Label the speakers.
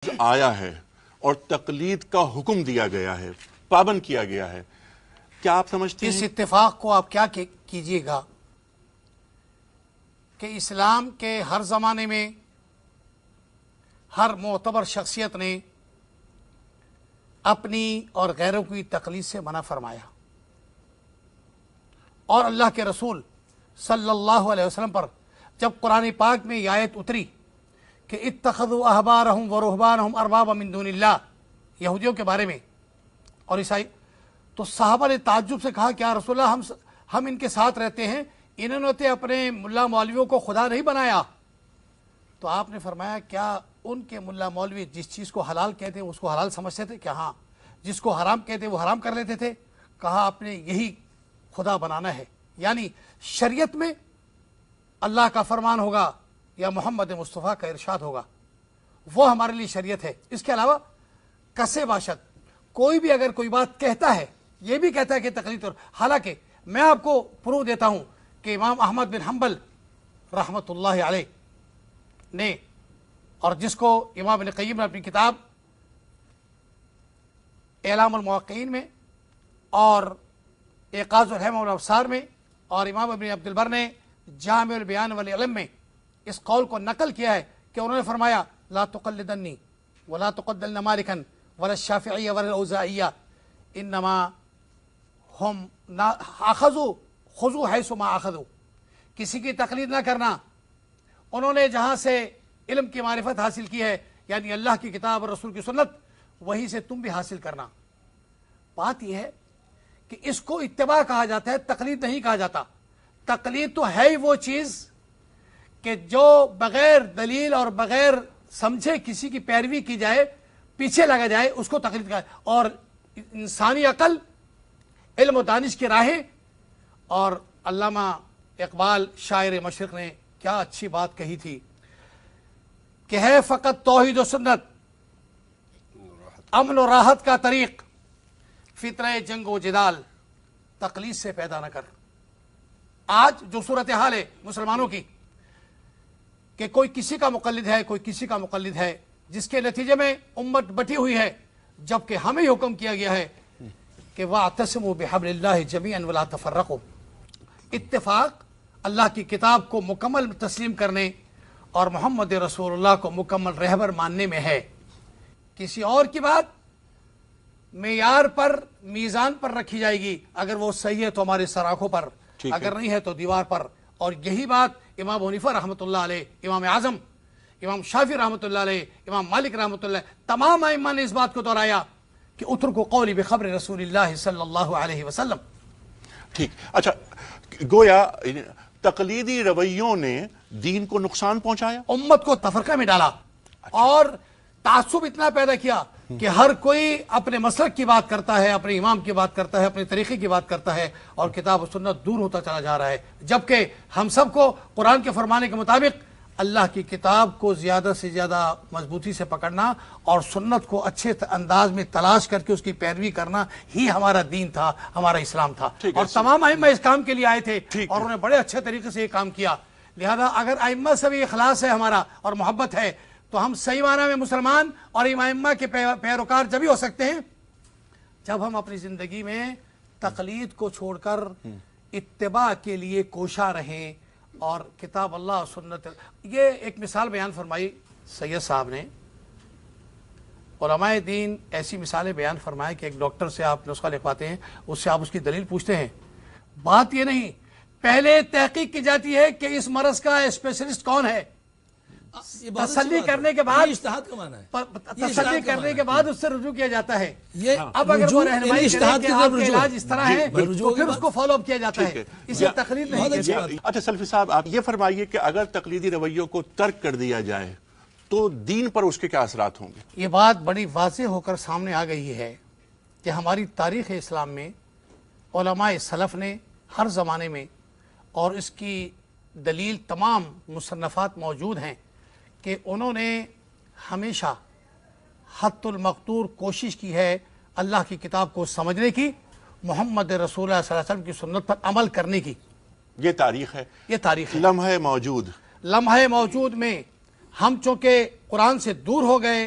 Speaker 1: آیا ہے اور تقلید کا حکم دیا گیا ہے، پابند کیا گیا ہے، کیا آپ سمجھتے ہیں
Speaker 2: اس اتفاق کو آپ کیا کیجئے گا کہ اسلام کے ہر زمانے میں ہر معتبر شخصیت نے اپنی اور غیروں کی تقلید سے منع فرمایا، اور اللہ کے رسول صلی اللہ علیہ وسلم پر جب قرآن پاک میں یہ آیت اتری کہ اتخذوا احبارہم و رہبانہم اربابا من دون اللہ، یہودیوں کے بارے میں اور عیسائی، تو صحابہ نے تعجب سے کہا کہ یا رسول اللہ ہم ان کے ساتھ رہتے ہیں، انہوں نے اپنے ملا مولویوں کو خدا نہیں بنایا۔ تو آپ نے فرمایا کیا ان کے ملا مولوی جس چیز کو حلال کہتے ہیں اس کو حلال سمجھتے تھے؟ کہ ہاں۔ جس کو حرام کہتے وہ حرام کر لیتے تھے؟ کہا آپ نے یہی خدا بنانا ہے، یعنی شریعت میں اللہ کا فرمان ہوگا یا محمد مصطفیٰ کا ارشاد ہوگا، وہ ہمارے لیے شریعت ہے۔ اس کے علاوہ کسے باشد کوئی بھی اگر کوئی بات کہتا ہے، یہ بھی کہتا ہے کہ تقلید، اور حالانکہ میں آپ کو پروف دیتا ہوں کہ امام احمد بن حنبل رحمۃ اللہ علیہ نے، اور جس کو امام ابن قیم نے اپنی کتاب اعلام الموقعین میں اور ایقاظ الہمم والابصار میں، اور امام ابن عبد البر نے جامع البیان والعلم میں اس قول کو نقل کیا ہے کہ انہوں نے فرمایا لا تقلدنی ولا تقلدن مالکا ولا الشافعیہ ولا الاوزاعیہ انما ہم خذوا حیث ما اخذوا، کسی کی تقلید نہ کرنا، انہوں نے جہاں سے علم کی معرفت حاصل کی ہے، یعنی اللہ کی کتاب اور رسول کی سنت، وہی سے تم بھی حاصل کرنا۔ بات یہ ہے کہ اس کو اتباع کہا جاتا ہے، تقلید نہیں کہا جاتا۔ تقلید تو ہے ہی وہ چیز کہ جو بغیر دلیل اور بغیر سمجھے کسی کی پیروی کی جائے، پیچھے لگا جائے، اس کو تقلید کہا ہے۔ اور انسانی عقل، علم و دانش کی راہیں، اور علامہ اقبال شاعر مشرق نے کیا اچھی بات کہی تھی کہ ہے فقط توحید و سنت امن و راحت کا طریق، فطرہ جنگ و جدال تقلید سے پیدا نہ کر۔ آج جو صورتحال ہے مسلمانوں کی کہ کوئی کسی کا مقلد ہے، کوئی کسی کا مقلد ہے، جس کے نتیجے میں امت بٹی ہوئی ہے، جبکہ ہمیں حکم کیا گیا ہے کہ وَاعْتَصِمُوا بِحَبْلِ اللَّهِ جَمِيعًا وَلَا تَفَرَّقُوا۔ اتفاق اللہ کی کتاب کو مکمل تسلیم کرنے اور محمد رسول اللہ کو مکمل رہبر ماننے میں ہے۔ کسی اور کی بات معیار پر، میزان پر رکھی جائے گی، اگر وہ صحیح ہے تو ہمارے سراخوں پر، اگر نہیں ہے تو دیوار پر۔ اور یہی بات امام حنیفہ رحمۃ اللہ علیہ، امام اعظم، امام شافعی رحمۃ اللہ علیہ، امام مالک رحمۃ اللہ، تمام ائمہ نے اس بات کو دہرایا کہ اترکوا قولی بخبر رسول اللہ صلی اللہ علیہ وسلم۔
Speaker 1: ٹھیک، اچھا، گویا تقلیدی رویوں نے دین کو نقصان پہنچایا،
Speaker 2: امت کو تفرقہ میں ڈالا، اور تعصب اتنا پیدا کیا کہ ہر کوئی اپنے مسلک کی بات کرتا ہے، اپنے امام کی بات کرتا ہے، اپنے طریقے کی بات کرتا ہے، اور کتاب و سنت دور ہوتا چلا جا رہا ہے۔ جبکہ ہم سب کو قرآن کے فرمانے کے مطابق اللہ کی کتاب کو زیادہ سے زیادہ مضبوطی سے پکڑنا اور سنت کو اچھے انداز میں تلاش کر کے اس کی پیروی کرنا ہی ہمارا دین تھا، ہمارا اسلام تھا۔ اور تمام ائمہ اس کام کے لیے آئے تھے اور انہوں نے بڑے اچھے طریقے سے یہ کام کیا۔ لہذا اگر ائمہ سے بھی اخلاص ہے ہمارا اور محبت ہے تو ہم صحیح معنی میں مسلمان اور ائمہ کے پیروکار جبھی ہو سکتے ہیں جب ہم اپنی زندگی میں تقلید کو چھوڑ کر اتباع کے لیے کوشاں رہیں اور کتاب اللہ اور سنت۔ یہ ایک مثال بیان فرمائی سید صاحب نے، علماء دین ایسی مثالیں بیان فرمائے کہ ایک ڈاکٹر سے آپ نسخہ لکھواتے ہیں، اس سے آپ اس کی دلیل پوچھتے ہیں۔ بات یہ نہیں، پہلے تحقیق کی جاتی ہے کہ اس مرض کا اسپیشلسٹ کون ہے، تسلی کرنے کے بعد تسلی کرنے کے بعد اس سے رجوع کیا جاتا ہے۔ اب اگر وہ رہنمائی کرے کہ آپ کا علاج اس طرح ہے تو پھر اس کو فالو اپ کیا جاتا ہے، اسے تقلید نہیں کہتے۔
Speaker 1: اچھا سلفی صاحب، آپ یہ فرمائیے کہ اگر تقلیدی رویوں کو ترک کر دیا جائے تو دین پر اس کے کیا اثرات ہوں گے؟
Speaker 2: یہ بات بڑی واضح ہو کر سامنے آ گئی ہے کہ ہماری تاریخ اسلام میں علماء سلف نے ہر زمانے میں، اور اس کی دلیل تمام مصنفات موجود ہیں، کہ انہوں نے ہمیشہ حد المقدور کوشش کی ہے اللہ کی کتاب کو سمجھنے کی، محمد رسول اللہ صلی اللہ علیہ وسلم کی سنت پر عمل کرنے کی۔
Speaker 1: یہ تاریخ ہے،
Speaker 2: یہ تاریخ ہے،
Speaker 1: لمحہ موجود
Speaker 2: میں ہم چونکہ قرآن سے دور ہو گئے